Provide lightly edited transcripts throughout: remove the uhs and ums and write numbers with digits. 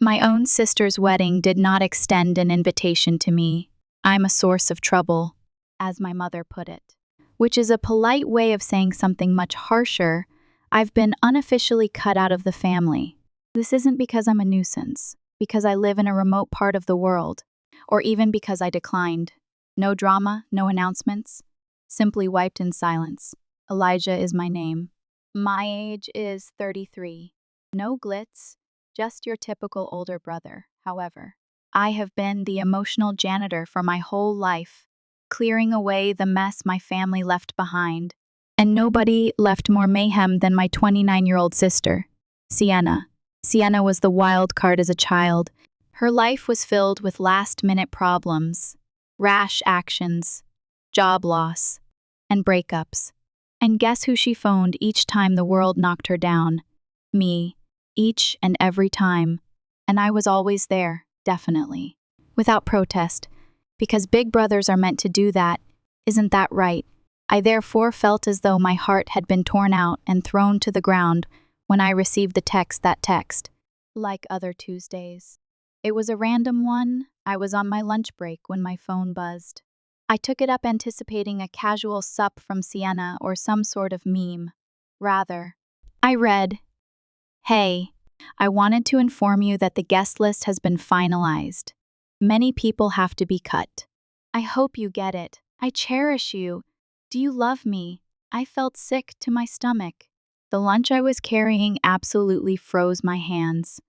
My own sister's wedding did not extend an invitation to me. I'm a source of trouble, as my mother put it, which is a polite way of saying something much harsher. I've been unofficially cut out of the family. This isn't because I'm a nuisance, because I live in a remote part of the world, or even because I declined. No drama, no announcements, simply wiped in silence. Elijah is my name. My age is 33. No glitz, just your typical older brother. However, I have been the emotional janitor for my whole life, clearing away the mess my family left behind. And nobody left more mayhem than my 29-year-old sister, Sienna. Sienna was the wild card as a child. Her life was filled with last-minute problems, rash actions, job loss, and breakups. And guess who she phoned each time the world knocked her down? Me, each and every time. And I was always there, definitely, without protest, because big brothers are meant to do that. Isn't that right? I therefore felt as though my heart had been torn out and thrown to the ground when I received that text, like other Tuesdays. It was a random one. I was on my lunch break when my phone buzzed. I took it up anticipating a casual sup from Sienna or some sort of meme. Rather, I read, "Hey, I wanted to inform you that the guest list has been finalized. Many people have to be cut. I hope you get it. I cherish you. Do you love me?" I felt sick to my stomach. The lunch I was carrying absolutely froze my hands.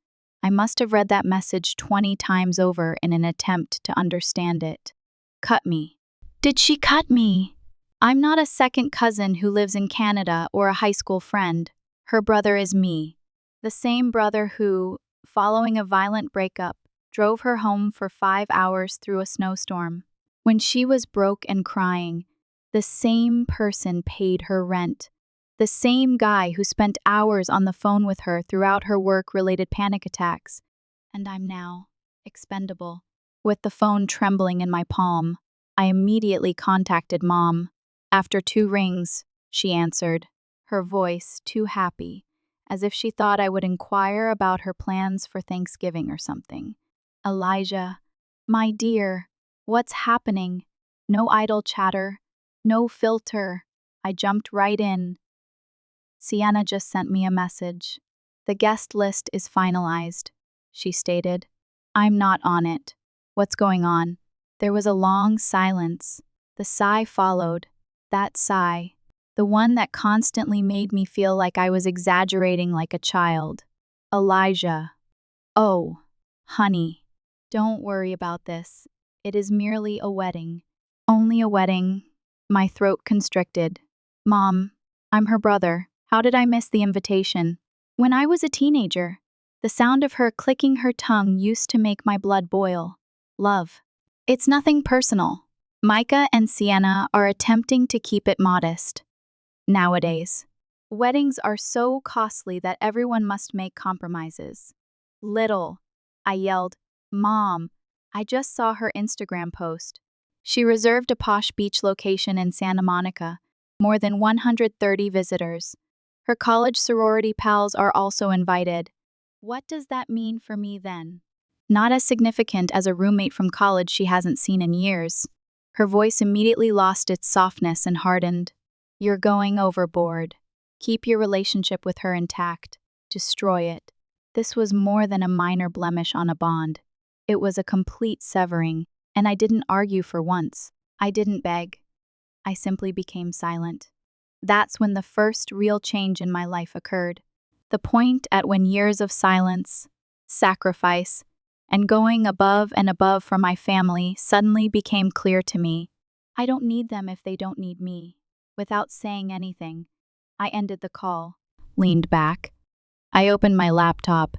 I must have read that message 20 times over in an attempt to understand it. Cut me. Did she cut me? I'm not a second cousin who lives in Canada or a high school friend. Her brother is me. The same brother who, following a violent breakup, drove her home for 5 hours through a snowstorm. When she was broke and crying, the same person paid her rent. The same guy who spent hours on the phone with her throughout her work-related panic attacks. And I'm now expendable. With the phone trembling in my palm, I immediately contacted Mom. After 2 rings, she answered, her voice too happy, as if she thought I would inquire about her plans for Thanksgiving or something. "Elijah, my dear, what's happening?" No idle chatter, no filter. I jumped right in. "Sienna just sent me a message. The guest list is finalized," she stated. "I'm not on it. What's going on?" There was a long silence. The sigh followed. That sigh. The one that constantly made me feel like I was exaggerating like a child. "Elijah." "Oh, honey, don't worry about this. It is merely a wedding." "Only a wedding." My throat constricted. "Mom, I'm her brother. How did I miss the invitation?" When I was a teenager, the sound of her clicking her tongue used to make my blood boil. "Love. It's nothing personal." Micah and Sienna are attempting to keep it modest. Nowadays, weddings are so costly that everyone must make compromises. "Little," I yelled. "Mom, I just saw her Instagram post. She reserved a posh beach location in Santa Monica, more than 130 visitors. Her college sorority pals are also invited. What does that mean for me then?" "Not as significant as a roommate from college she hasn't seen in years." Her voice immediately lost its softness and hardened. "You're going overboard. Keep your relationship with her intact. Destroy it." This was more than a minor blemish on a bond. It was a complete severing, and I didn't argue for once. I didn't beg. I simply became silent. That's when the first real change in my life occurred. The point at when years of silence, sacrifice, and going above and above for my family suddenly became clear to me. I don't need them if they don't need me. Without saying anything, I ended the call, leaned back. I opened my laptop.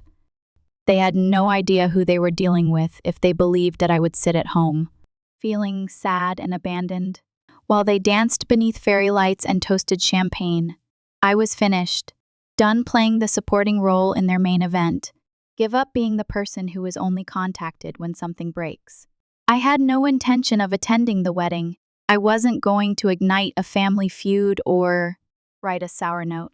They had no idea who they were dealing with if they believed that I would sit at home, feeling sad and abandoned. While they danced beneath fairy lights and toasted champagne, I was finished, done playing the supporting role in their main event. Give up being the person who is only contacted when something breaks. I had no intention of attending the wedding. I wasn't going to ignite a family feud or write a sour note.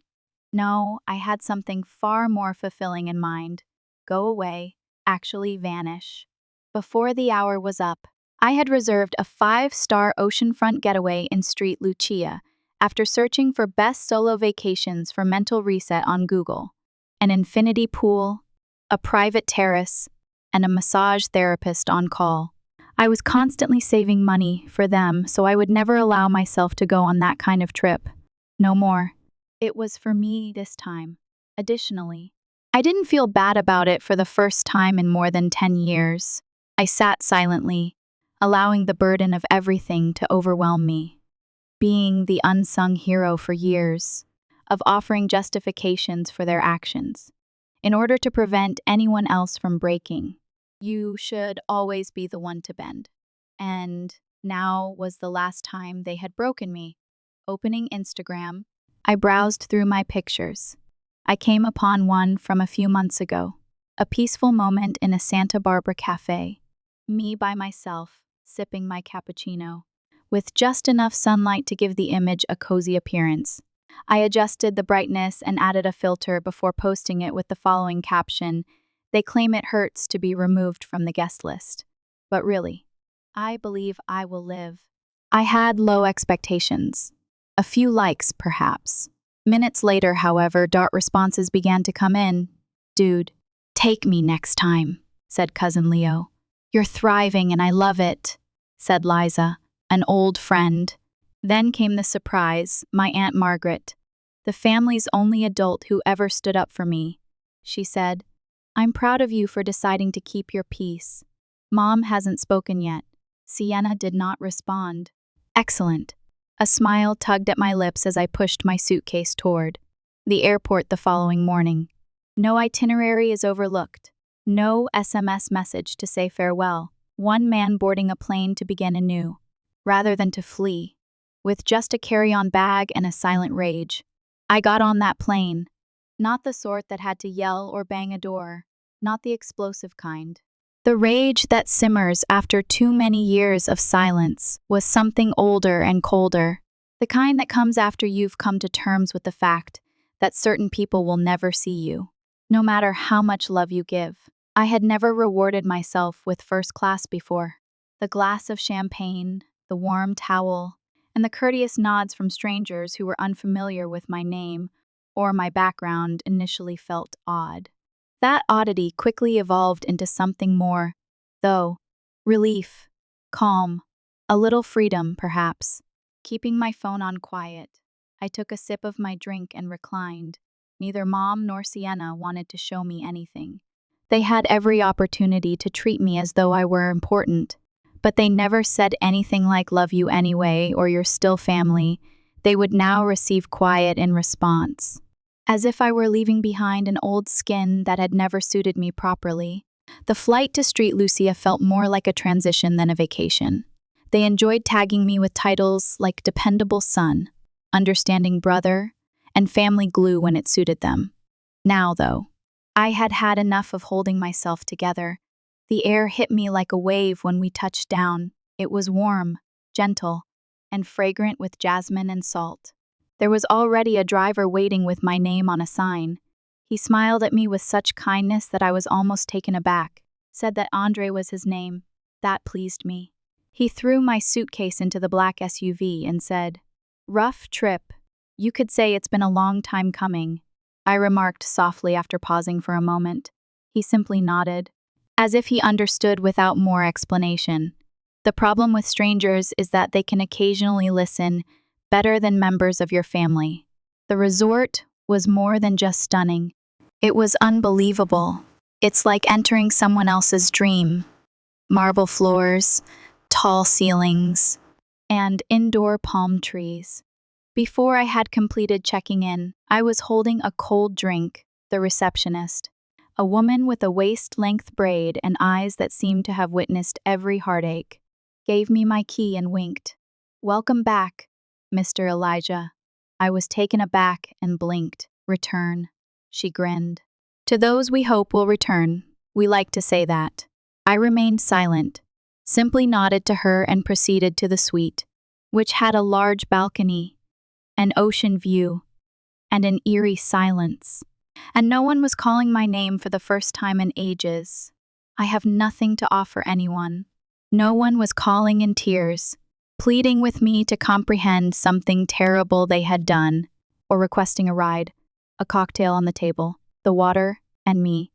No, I had something far more fulfilling in mind. Go away, actually vanish. Before the hour was up, I had reserved a 5-star oceanfront getaway in Street Lucia after searching for best solo vacations for mental reset on Google. An infinity pool, a private terrace, and a massage therapist on call. I was constantly saving money for them, so I would never allow myself to go on that kind of trip. No more. It was for me this time. Additionally, I didn't feel bad about it for the first time in more than 10 years. I sat silently, allowing the burden of everything to overwhelm me. Being the unsung hero for years, of offering justifications for their actions, in order to prevent anyone else from breaking. You should always be the one to bend. And now was the last time they had broken me. Opening Instagram, I browsed through my pictures. I came upon one from a few months ago, a peaceful moment in a Santa Barbara cafe. Me by myself, sipping my cappuccino, with just enough sunlight to give the image a cozy appearance. I adjusted the brightness and added a filter before posting it with the following caption: "They claim it hurts to be removed from the guest list. But really, I believe I will live." I had low expectations. A few likes, perhaps. Minutes later, however, dart responses began to come in. "Dude, take me next time," said Cousin Leo. "You're thriving and I love it," said Liza, an old friend. Then came the surprise, my Aunt Margaret, the family's only adult who ever stood up for me. She said, "I'm proud of you for deciding to keep your peace. Mom hasn't spoken yet." Sienna did not respond. Excellent. A smile tugged at my lips as I pushed my suitcase toward the airport the following morning. No itinerary is overlooked. No SMS message to say farewell. One man boarding a plane to begin anew, rather than to flee. With just a carry-on bag and a silent rage, I got on that plane. Not the sort that had to yell or bang a door. Not the explosive kind. The rage that simmers after too many years of silence was something older and colder. The kind that comes after you've come to terms with the fact that certain people will never see you, no matter how much love you give. I had never rewarded myself with first class before. The glass of champagne, the warm towel, and the courteous nods from strangers who were unfamiliar with my name or my background initially felt odd. That oddity quickly evolved into something more, though: relief, calm, a little freedom, perhaps. Keeping my phone on quiet, I took a sip of my drink and reclined. Neither Mom nor Sienna wanted to show me anything. They had every opportunity to treat me as though I were important, but they never said anything like "love you anyway" or "you're still family." They would now receive quiet in response, as if I were leaving behind an old skin that had never suited me properly. The flight to Street Lucia felt more like a transition than a vacation. They enjoyed tagging me with titles like dependable son, understanding brother, and family glue when it suited them. Now, though, I had had enough of holding myself together. The air hit me like a wave when we touched down. It was warm, gentle, and fragrant with jasmine and salt. There was already a driver waiting with my name on a sign. He smiled at me with such kindness that I was almost taken aback. Said that Andre was his name. That pleased me. He threw my suitcase into the black SUV and said, "Rough trip. You could say it's been a long time coming," I remarked softly after pausing for a moment. He simply nodded, as if he understood without more explanation. The problem with strangers is that they can occasionally listen better than members of your family. The resort was more than just stunning. It was unbelievable. It's like entering someone else's dream. Marble floors, tall ceilings, and indoor palm trees. Before I had completed checking in, I was holding a cold drink. The receptionist, a woman with a waist-length braid and eyes that seemed to have witnessed every heartache, gave me my key and winked. "Welcome back, Mr. Elijah." I was taken aback and blinked. "Return," she grinned. "To those we hope will return, we like to say that." I remained silent, simply nodded to her and proceeded to the suite, which had a large balcony, an ocean view, and an eerie silence. And no one was calling my name for the first time in ages. I have nothing to offer anyone. No one was calling in tears, pleading with me to comprehend something terrible they had done, or requesting a ride, a cocktail on the table, the water, and me.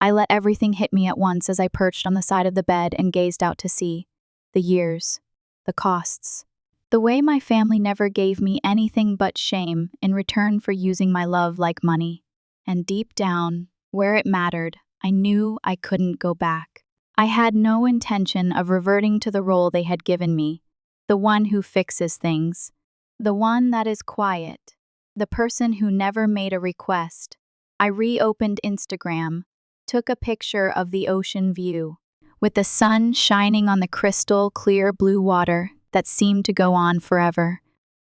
I let everything hit me at once as I perched on the side of the bed and gazed out to sea. The years, the costs, the way my family never gave me anything but shame in return for using my love like money. And deep down, where it mattered, I knew I couldn't go back. I had no intention of reverting to the role they had given me, the one who fixes things, the one that is quiet, the person who never made a request. I reopened Instagram, took a picture of the ocean view, with the sun shining on the crystal clear blue water that seemed to go on forever.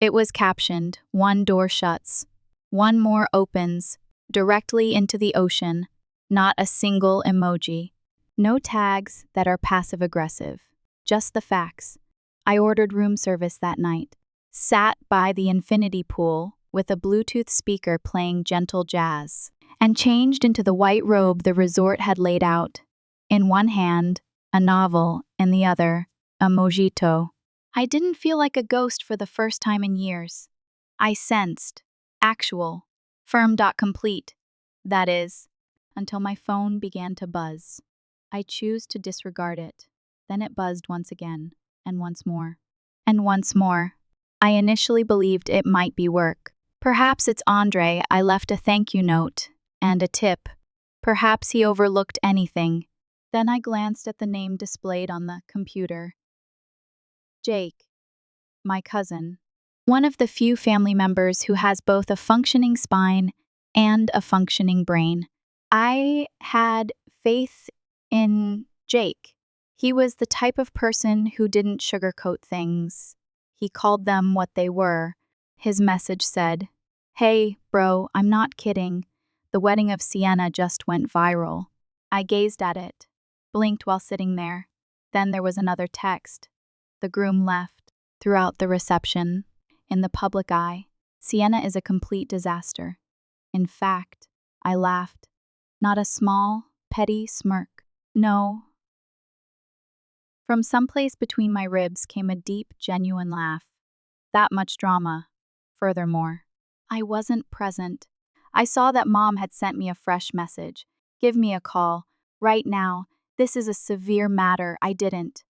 It was captioned, "One door shuts, one more opens," directly into the ocean, not a single emoji. No tags that are passive-aggressive, just the facts. I ordered room service that night, sat by the infinity pool with a Bluetooth speaker playing gentle jazz, and changed into the white robe the resort had laid out. In one hand, a novel, in the other, a mojito. I didn't feel like a ghost for the first time in years. I sensed, actual, firm.complete, that is, until my phone began to buzz. I choose to disregard it. Then it buzzed once again, and once more. And once more. I initially believed it might be work. Perhaps it's Andre. I left a thank you note and a tip. Perhaps he overlooked anything. Then I glanced at the name displayed on the computer. Jake, my cousin. One of the few family members who has both a functioning spine and a functioning brain. I had faith in Jake. He was the type of person who didn't sugarcoat things. He called them what they were. His message said, "Hey, bro, I'm not kidding. The wedding of Sienna just went viral." I gazed at it, blinked while sitting there. Then there was another text. The groom left. Throughout the reception, in the public eye, Sienna is a complete disaster. In fact, I laughed. Not a small, petty smirk. No. From someplace between my ribs came a deep, genuine laugh. That much drama. Furthermore, I wasn't present. I saw that Mom had sent me a fresh message. "Give me a call. Right now. This is a severe matter." I didn't.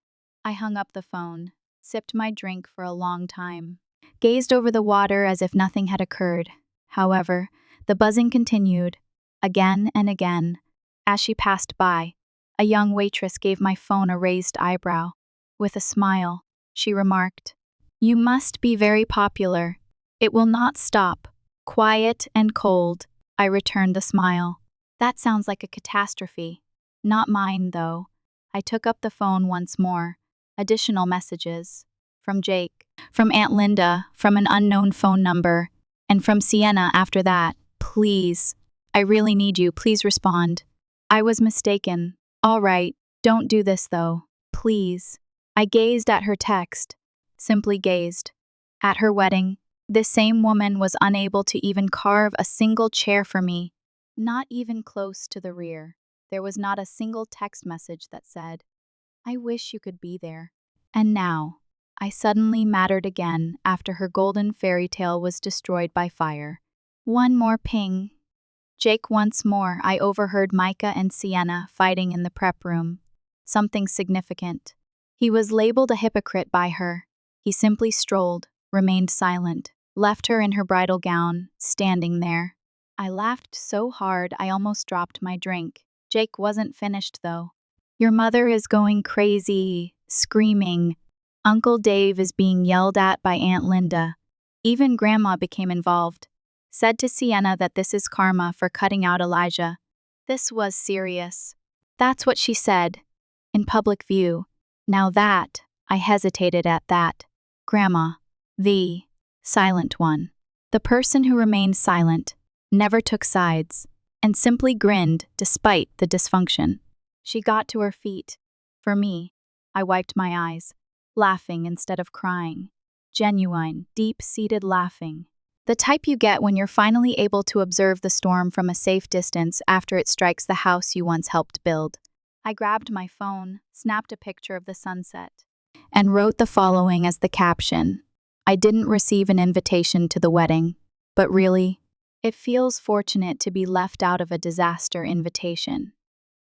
I hung up the phone, sipped my drink for a long time, gazed over the water as if nothing had occurred. However, the buzzing continued, again and again. As she passed by, a young waitress gave my phone a raised eyebrow. With a smile, she remarked, "You must be very popular. It will not stop. Quiet and cold." I returned the smile. That sounds like a catastrophe. Not mine, though. I took up the phone once more. Additional messages. From Jake, from Aunt Linda, from an unknown phone number, and from Sienna after that. "Please. I really need you. Please respond." I was mistaken. "All right. Don't do this, though. Please." I gazed at her text. Simply gazed. At her wedding, this same woman was unable to even carve a single chair for me. Not even close to the rear. There was not a single text message that said, "I wish you could be there." And now, I suddenly mattered again after her golden fairy tale was destroyed by fire. One more ping. Jake once more. I overheard Micah and Sienna fighting in the prep room. Something significant. He was labeled a hypocrite by her. He simply strolled, remained silent, left her in her bridal gown, standing there. I laughed so hard I almost dropped my drink. Jake wasn't finished, though. "Your mother is going crazy," screaming. "Uncle Dave is being yelled at by Aunt Linda." Even Grandma became involved. Said to Sienna that this is karma for cutting out Elijah. This was serious. That's what she said. In public view. Now that, I hesitated at that. Grandma. The silent one. The person who remained silent, never took sides, and simply grinned despite the dysfunction. She got to her feet. For me, I wiped my eyes, laughing instead of crying. Genuine, deep-seated laughing. The type you get when you're finally able to observe the storm from a safe distance after it strikes the house you once helped build. I grabbed my phone, snapped a picture of the sunset, and wrote the following as the caption. I didn't receive an invitation to the wedding, but really, it feels fortunate to be left out of a disaster invitation.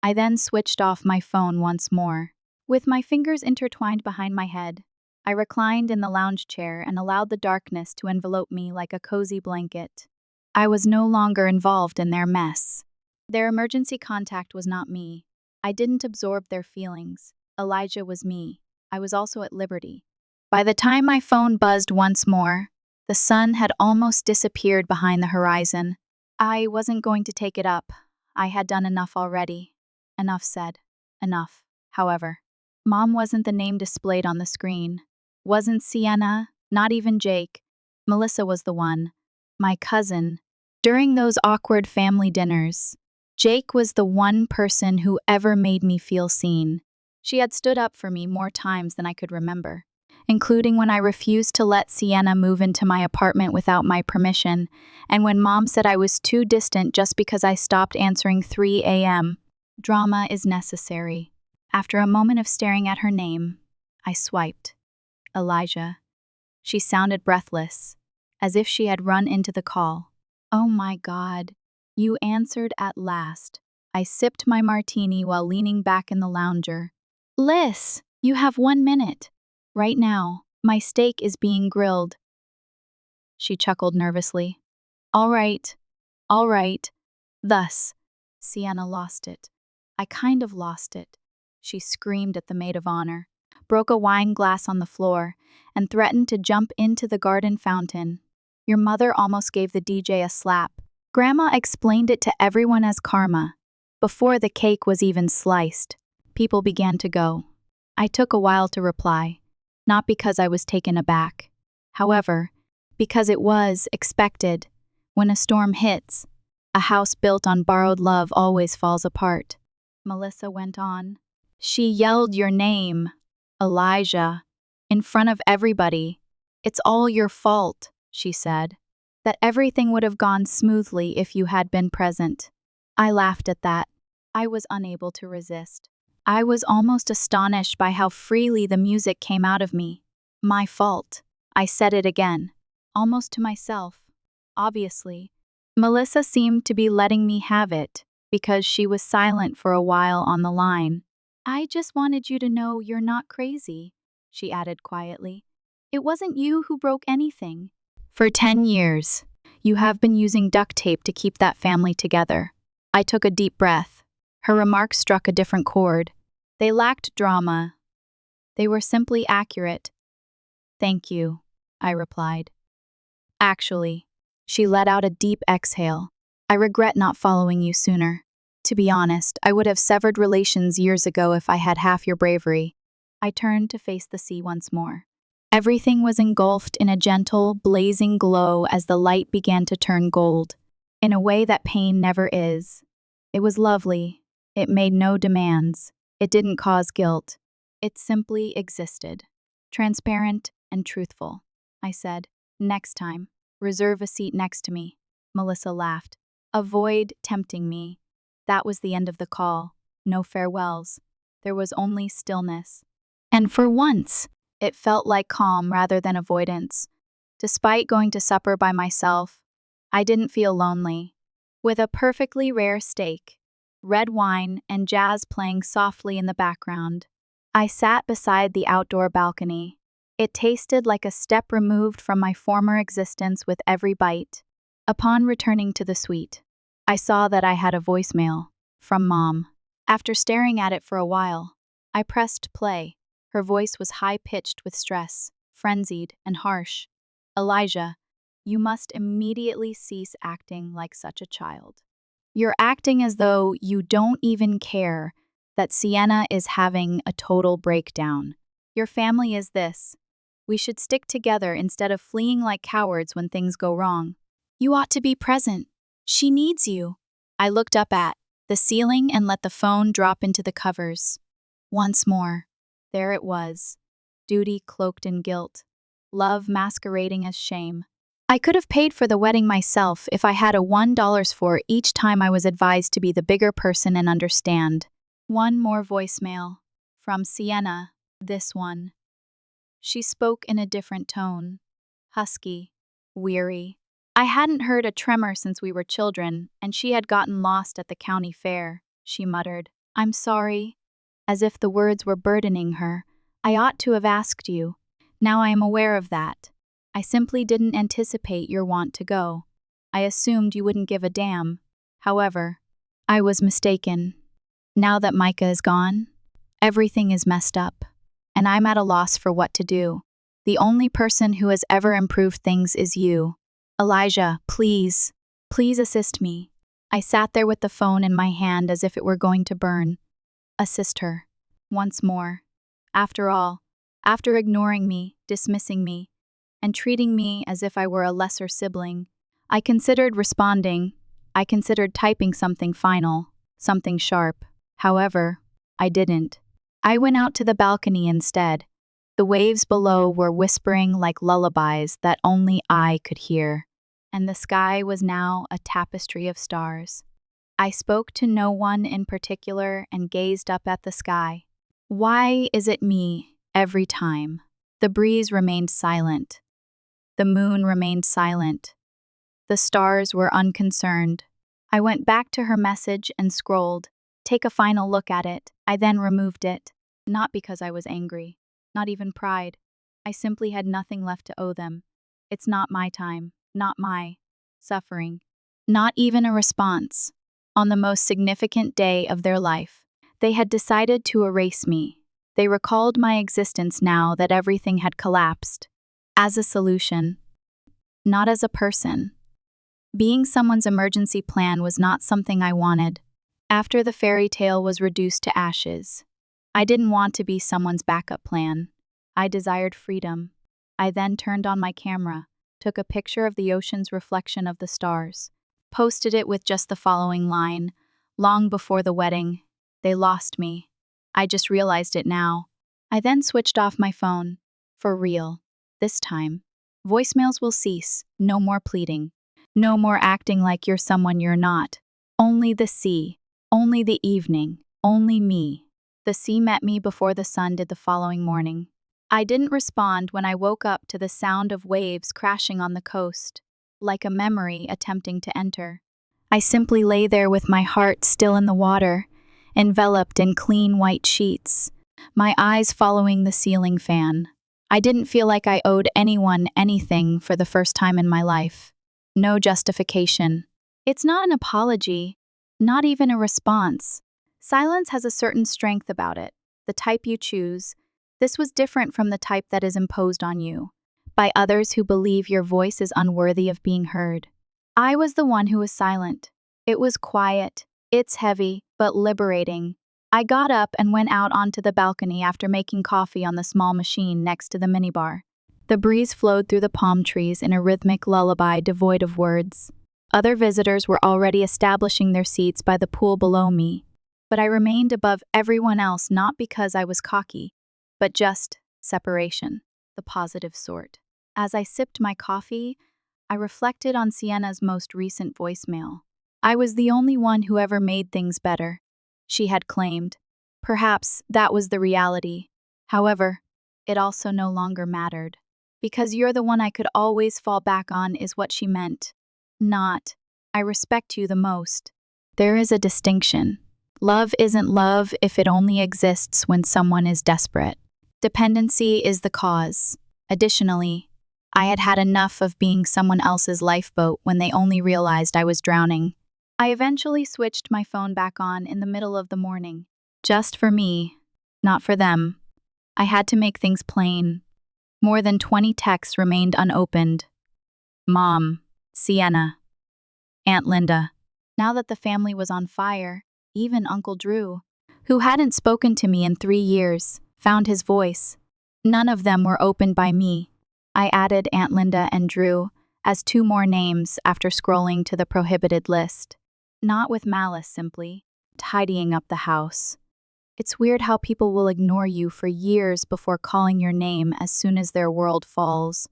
I then switched off my phone once more. With my fingers intertwined behind my head, I reclined in the lounge chair and allowed the darkness to envelope me like a cozy blanket. I was no longer involved in their mess. Their emergency contact was not me. I didn't absorb their feelings. Elijah was me. I was also at liberty. By the time my phone buzzed once more, the sun had almost disappeared behind the horizon. I wasn't going to take it up. I had done enough already. Enough said. Enough, however. Mom wasn't the name displayed on the screen. Wasn't Sienna, not even Jake. Melissa was the one. My cousin. During those awkward family dinners, Jake was the one person who ever made me feel seen. She had stood up for me more times than I could remember, including when I refused to let Sienna move into my apartment without my permission, and when Mom said I was too distant just because I stopped answering 3 a.m. Drama is necessary. After a moment of staring at her name, I swiped. Elijah. She sounded breathless, as if she had run into the call. Oh my God, you answered at last. I sipped my martini while leaning back in the lounger. Liz, you have 1 minute. Right now, my steak is being grilled. She chuckled nervously. All right. Thus, Sienna lost it. I kind of lost it. She screamed at the maid of honor, broke a wine glass on the floor, and threatened to jump into the garden fountain. Your mother almost gave the DJ a slap. Grandma explained it to everyone as karma. Before the cake was even sliced, people began to go. I took a while to reply, not because I was taken aback. However, because it was expected. When a storm hits, a house built on borrowed love always falls apart. Melissa went on. She yelled your name, Elijah, in front of everybody. It's all your fault, she said. That everything would have gone smoothly if you had been present. I laughed at that. I was unable to resist. I was almost astonished by how freely the music came out of me. My fault. I said it again, almost to myself. Obviously, Melissa seemed to be letting me have it because she was silent for a while on the line. I just wanted you to know you're not crazy, she added quietly. It wasn't you who broke anything. For 10 years, you have been using duct tape to keep that family together. I took a deep breath. Her remarks struck a different chord. They lacked drama. They were simply accurate. Thank you, I replied. Actually, she let out a deep exhale. I regret not following you sooner. To be honest, I would have severed relations years ago if I had half your bravery. I turned to face the sea once more. Everything was engulfed in a gentle, blazing glow as the light began to turn gold, in a way that pain never is. It was lovely. It made no demands. It didn't cause guilt. It simply existed. Transparent and truthful. I said, next time, reserve a seat next to me. Melissa laughed. Avoid tempting me. That was the end of the call. No farewells. There was only stillness. And for once, it felt like calm rather than avoidance. Despite going to supper by myself, I didn't feel lonely. With a perfectly rare steak, red wine, and jazz playing softly in the background, I sat beside the outdoor balcony. It tasted like a step removed from my former existence with every bite. Upon returning to the suite, I saw that I had a voicemail from Mom. After staring at it for a while, I pressed play. Her voice was high-pitched with stress, frenzied and harsh. Elijah, you must immediately cease acting like such a child. You're acting as though you don't even care that Sienna is having a total breakdown. Your family is this. We should stick together instead of fleeing like cowards when things go wrong. You ought to be present. She needs you. I looked up at the ceiling and let the phone drop into the covers. Once more, there it was. Duty cloaked in guilt. Love masquerading as shame. I could have paid for the wedding myself if I had a $1 for each time I was advised to be the bigger person and understand. One more voicemail. From Sienna, this one. She spoke in a different tone. Husky. Weary. I hadn't heard a tremor since we were children, and she had gotten lost at the county fair. She muttered, "I'm sorry," as if the words were burdening her. "I ought to have asked you. Now I am aware of that. I simply didn't anticipate your want to go. I assumed you wouldn't give a damn. However, I was mistaken. Now that Micah is gone, everything is messed up, and I'm at a loss for what to do. The only person who has ever improved things is you. Elijah, please, please assist me." I sat there with the phone in my hand as if it were going to burn. Assist her. Once more. After all, after ignoring me, dismissing me, and treating me as if I were a lesser sibling, I considered responding. I considered typing something final, something sharp. However, I didn't. I went out to the balcony instead. The waves below were whispering like lullabies that only I could hear, and the sky was now a tapestry of stars. I spoke to no one in particular and gazed up at the sky. Why is it me every time? The breeze remained silent. The moon remained silent. The stars were unconcerned. I went back to her message and scrolled. Take a final look at it. I then removed it. Not because I was angry. Not even pride. I simply had nothing left to owe them. It's not my time. Not my suffering. Not even a response. On the most significant day of their life, they had decided to erase me. They recalled my existence now that everything had collapsed. As a solution. Not as a person. Being someone's emergency plan was not something I wanted. After the fairy tale was reduced to ashes, I didn't want to be someone's backup plan. I desired freedom. I then turned on my camera, took a picture of the ocean's reflection of the stars, posted it with just the following line, "Long before the wedding, they lost me. I just realized it now." I then switched off my phone. For real. This time. Voicemails will cease. No more pleading. No more acting like you're someone you're not. Only the sea. Only the evening. Only me. The sea met me before the sun did the following morning. I didn't respond when I woke up to the sound of waves crashing on the coast, like a memory attempting to enter. I simply lay there with my heart still in the water, enveloped in clean white sheets, my eyes following the ceiling fan. I didn't feel like I owed anyone anything for the first time in my life. No justification. It's not an apology, not even a response. Silence has a certain strength about it, the type you choose. This was different from the type that is imposed on you, by others who believe your voice is unworthy of being heard. I was the one who was silent. It was quiet, it's heavy, but liberating. I got up and went out onto the balcony after making coffee on the small machine next to the minibar. The breeze flowed through the palm trees in a rhythmic lullaby devoid of words. Other visitors were already establishing their seats by the pool below me, but I remained above everyone else not because I was cocky, but just separation, the positive sort. As I sipped my coffee, I reflected on Sienna's most recent voicemail. I was the only one who ever made things better, she had claimed. Perhaps that was the reality. However, it also no longer mattered. Because you're the one I could always fall back on is what she meant. Not, I respect you the most. There is a distinction. Love isn't love if it only exists when someone is desperate. Dependency is the cause. Additionally, I had had enough of being someone else's lifeboat when they only realized I was drowning. I eventually switched my phone back on in the middle of the morning. Just for me, not for them. I had to make things plain. More than 20 texts remained unopened. Mom, Sienna, Aunt Linda. Now that the family was on fire, even Uncle Drew, who hadn't spoken to me in 3 years, found his voice. None of them were opened by me. I added Aunt Linda and Drew as 2 more names after scrolling to the prohibited list. Not with malice, simply tidying up the house. It's weird how people will ignore you for years before calling your name as soon as their world falls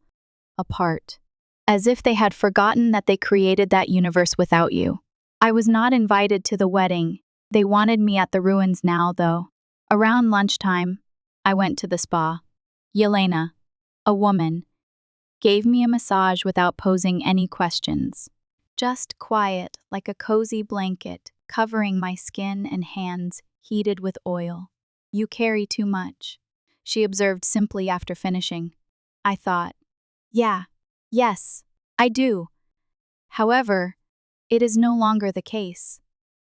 apart, as if they had forgotten that they created that universe without you. I was not invited to the wedding, They wanted me at the ruins now, though. Around lunchtime, I went to the spa. Yelena, a woman, gave me a massage without posing any questions. Just quiet, like a cozy blanket, covering my skin and hands heated with oil. You carry too much, she observed simply after finishing. I thought, yes, I do. However, it is no longer the case.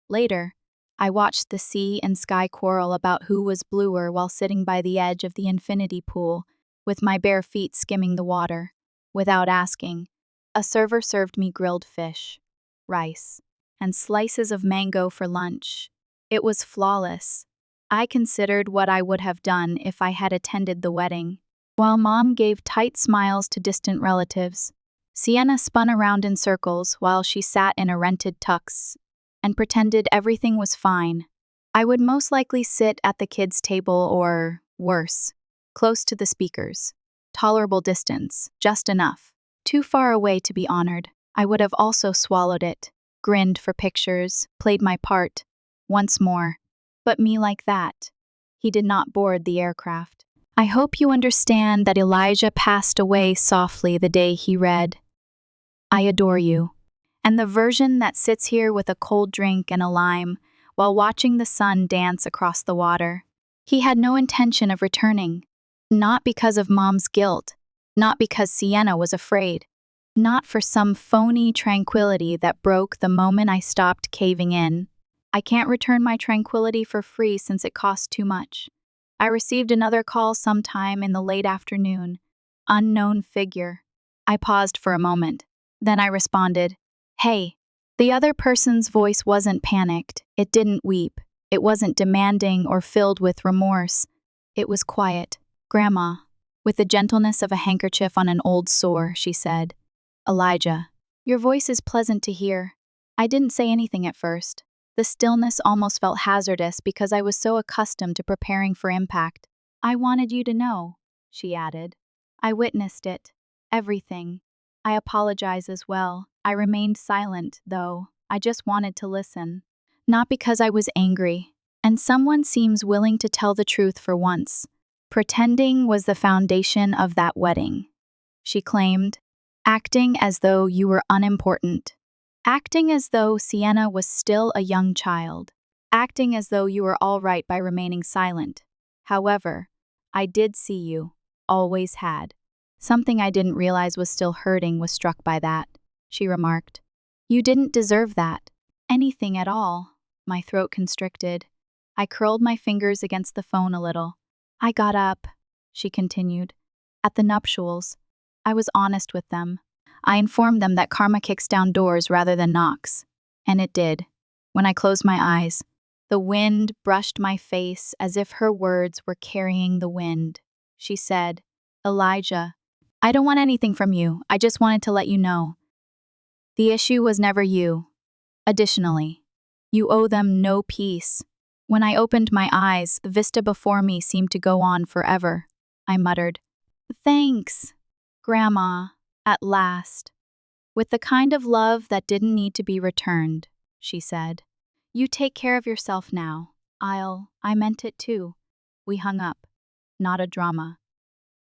Later, I watched the sea and sky quarrel about who was bluer while sitting by the edge of the infinity pool, with my bare feet skimming the water. Without asking, a server served me grilled fish, rice, and slices of mango for lunch. It was flawless. I considered what I would have done if I had attended the wedding. While Mom gave tight smiles to distant relatives, Sienna spun around in circles while she sat in a rented tux and pretended everything was fine. I would most likely sit at the kids' table or, worse, close to the speakers. Tolerable distance, just enough. Too far away to be honored. I would have also swallowed it, grinned for pictures, played my part, once more. But me like that. He did not board the aircraft. I hope you understand that Elijah passed away softly the day he read, "I adore you," and the version that sits here with a cold drink and a lime while watching the sun dance across the water. He had no intention of returning. Not because of Mom's guilt, not because Sienna was afraid, not for some phony tranquility that broke the moment I stopped caving in. I can't return my tranquility for free since it costs too much. I received another call sometime in the late afternoon. Unknown figure. I paused for a moment. Then I responded, "Hey." The other person's voice wasn't panicked. It didn't weep. It wasn't demanding or filled with remorse. It was quiet. "Grandma," with the gentleness of a handkerchief on an old sore, she said. "Elijah, your voice is pleasant to hear." I didn't say anything at first. The stillness almost felt hazardous because I was so accustomed to preparing for impact. "I wanted you to know," she added. "I witnessed it. Everything. I apologize as well. I remained silent, though. I just wanted to listen. Not because I was angry. And someone seems willing to tell the truth for once. Pretending was the foundation of that wedding," she claimed, "acting as though you were unimportant. Acting as though Sienna was still a young child. Acting as though you were all right by remaining silent. However, I did see you. Always had. Something I didn't realize was still hurting was struck by that," she remarked. "You didn't deserve that. Anything at all." My throat constricted. I curled my fingers against the phone a little. "I got up," she continued. "At the nuptials. I was honest with them. I informed them that karma kicks down doors rather than knocks. And it did. When I closed my eyes, the wind brushed my face as if her words were carrying the wind. She said, "Elijah, I don't want anything from you. I just wanted to let you know. The issue was never you. Additionally, you owe them no peace." When I opened my eyes, the vista before me seemed to go on forever. I muttered, "Thanks, Grandma," at last. "With the kind of love that didn't need to be returned," she said. "You take care of yourself now. I meant it too." We hung up. Not a drama.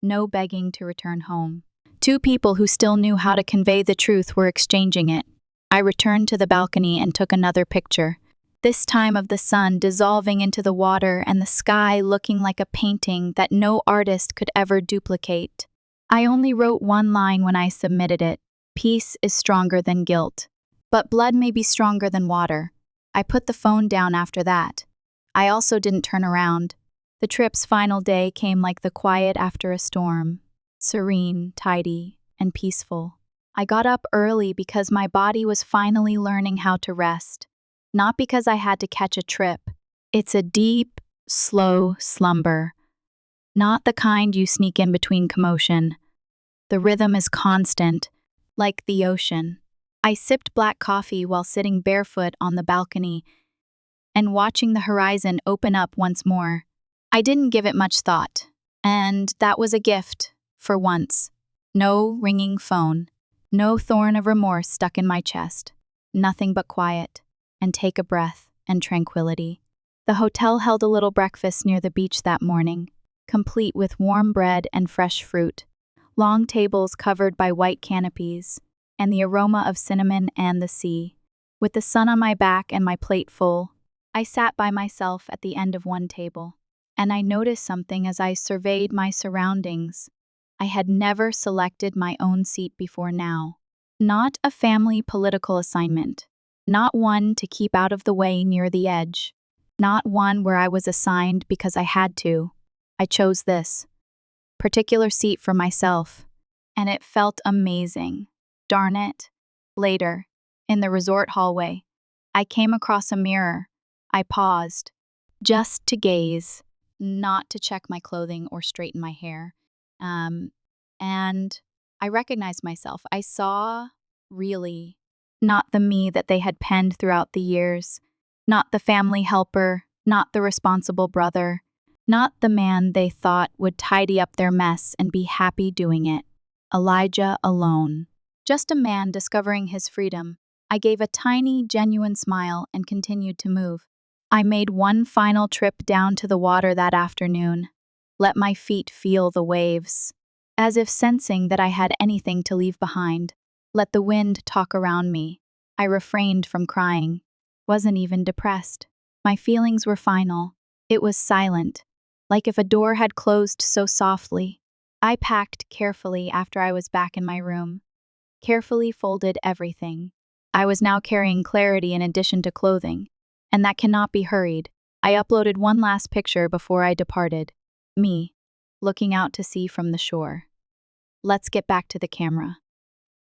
No begging to return home. Two people who still knew how to convey the truth were exchanging it. I returned to the balcony and took another picture. This time of the sun dissolving into the water and the sky looking like a painting that no artist could ever duplicate. I only wrote one line when I submitted it. "Peace is stronger than guilt. But blood may be stronger than water." I put the phone down after that. I also didn't turn around. The trip's final day came like the quiet after a storm. Serene, tidy, and peaceful. I got up early because my body was finally learning how to rest. Not because I had to catch a trip. It's a deep, slow slumber. Not the kind you sneak in between commotion. The rhythm is constant, like the ocean. I sipped black coffee while sitting barefoot on the balcony and watching the horizon open up once more. I didn't give it much thought, and that was a gift, for once. No ringing phone, no thorn of remorse stuck in my chest. Nothing but quiet. And take a breath. and tranquility. The hotel held a little breakfast near the beach that morning, complete with warm bread and fresh fruit, long tables covered by white canopies, and the aroma of cinnamon and the sea. With the sun on my back and my plate full, I sat by myself at the end of one table, and I noticed something as I surveyed my surroundings. I had never selected my own seat before now. Not a family political assignment, not one to keep out of the way near the edge, not one where I was assigned because I had to. I chose this particular seat for myself, and it felt amazing. Darn it. Later, in the resort hallway, I came across a mirror. I paused, just to gaze, not to check my clothing or straighten my hair. And I recognized myself. I saw, really, not the me that they had penned throughout the years, not the family helper, not the responsible brother, not the man they thought would tidy up their mess and be happy doing it. Elijah alone. Just a man discovering his freedom. I gave a tiny, genuine smile and continued to move. I made one final trip down to the water that afternoon, let my feet feel the waves, as if sensing that I had anything to leave behind. Let the wind talk around me. I refrained from crying, wasn't even depressed. My feelings were final. It was silent, like if a door had closed so softly. I packed carefully after I was back in my room, carefully folded everything. I was now carrying clarity in addition to clothing, and that cannot be hurried. I uploaded one last picture before I departed. Me, looking out to sea from the shore. Let's get back to the camera.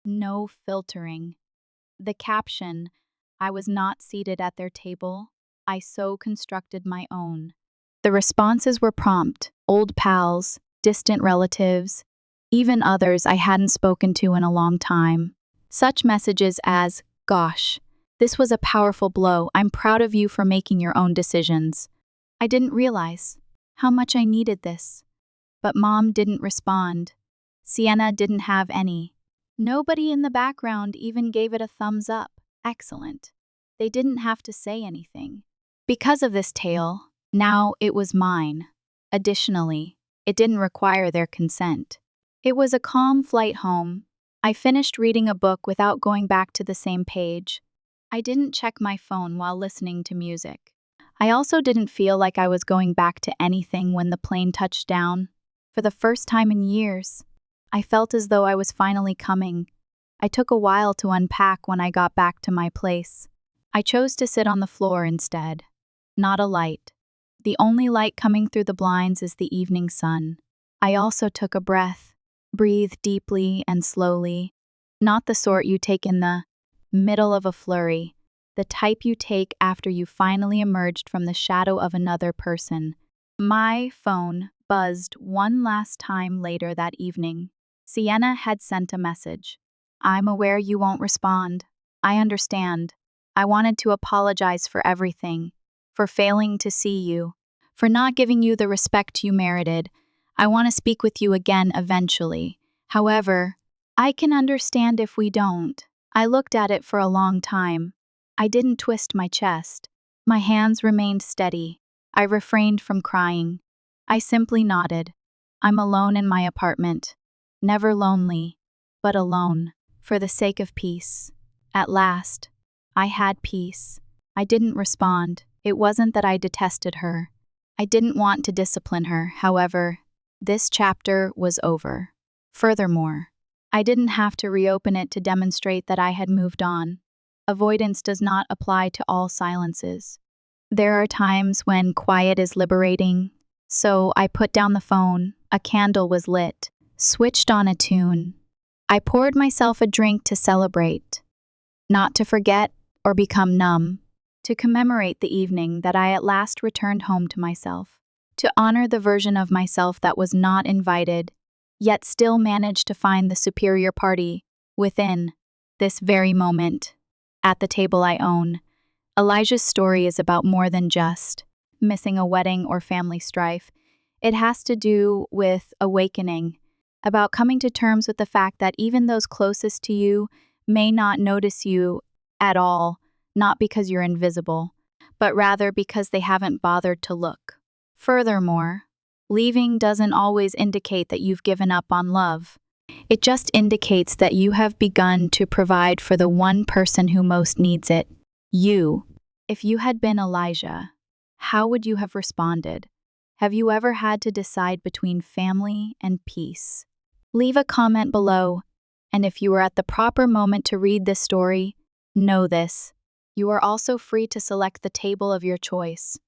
No filtering. The caption, I was not seated at their table. I so constructed my own. The responses were prompt, old pals, distant relatives, even others I hadn't spoken to in a long time. Such messages as, "Gosh, this was a powerful blow. I'm proud of you for making your own decisions. I didn't realize how much I needed this." But Mom didn't respond. Sienna didn't have any. Nobody in the background even gave it a thumbs up. Excellent. They didn't have to say anything. Because of this tale, now it was mine. Additionally, it didn't require their consent. It was a calm flight home. I finished reading a book without going back to the same page. I didn't check my phone while listening to music. I also didn't feel like I was going back to anything when the plane touched down. For the first time in years, I felt as though I was finally coming. I took a while to unpack when I got back to my place. I chose to sit on the floor instead. Not a light. The only light coming through the blinds is the evening sun. I also took a breath, breathed deeply and slowly. Not the sort you take in the middle of a flurry, the type you take after you finally emerged from the shadow of another person. My phone buzzed one last time later that evening. Sienna had sent a message. "I'm aware you won't respond. I understand. I wanted to apologize for everything, for failing to see you, for not giving you the respect you merited. I want to speak with you again eventually. However, I can understand if we don't." I looked at it for a long time. I didn't twist my chest. My hands remained steady. I refrained from crying. I simply nodded. I'm alone in my apartment. Never lonely, but alone, for the sake of peace. At last, I had peace. I didn't respond. It wasn't that I detested her. I didn't want to discipline her. However, this chapter was over. Furthermore, I didn't have to reopen it to demonstrate that I had moved on. Avoidance does not apply to all silences. There are times when quiet is liberating. So I put down the phone. A candle was lit. Switched on a tune. I poured myself a drink to celebrate, not to forget or become numb, to commemorate the evening that I at last returned home to myself, to honor the version of myself that was not invited, yet still managed to find the superior party within this very moment, at the table I own. Elijah's story is about more than just missing a wedding or family strife. It has to do with awakening, about coming to terms with the fact that even those closest to you may not notice you at all, not because you're invisible, but rather because they haven't bothered to look. Furthermore, leaving doesn't always indicate that you've given up on love. It just indicates that you have begun to provide for the one person who most needs it, you. If you had been Elijah, how would you have responded? Have you ever had to decide between family and peace? Leave a comment below, and if you are at the proper moment to read this story, know this. You are also free to select the table of your choice.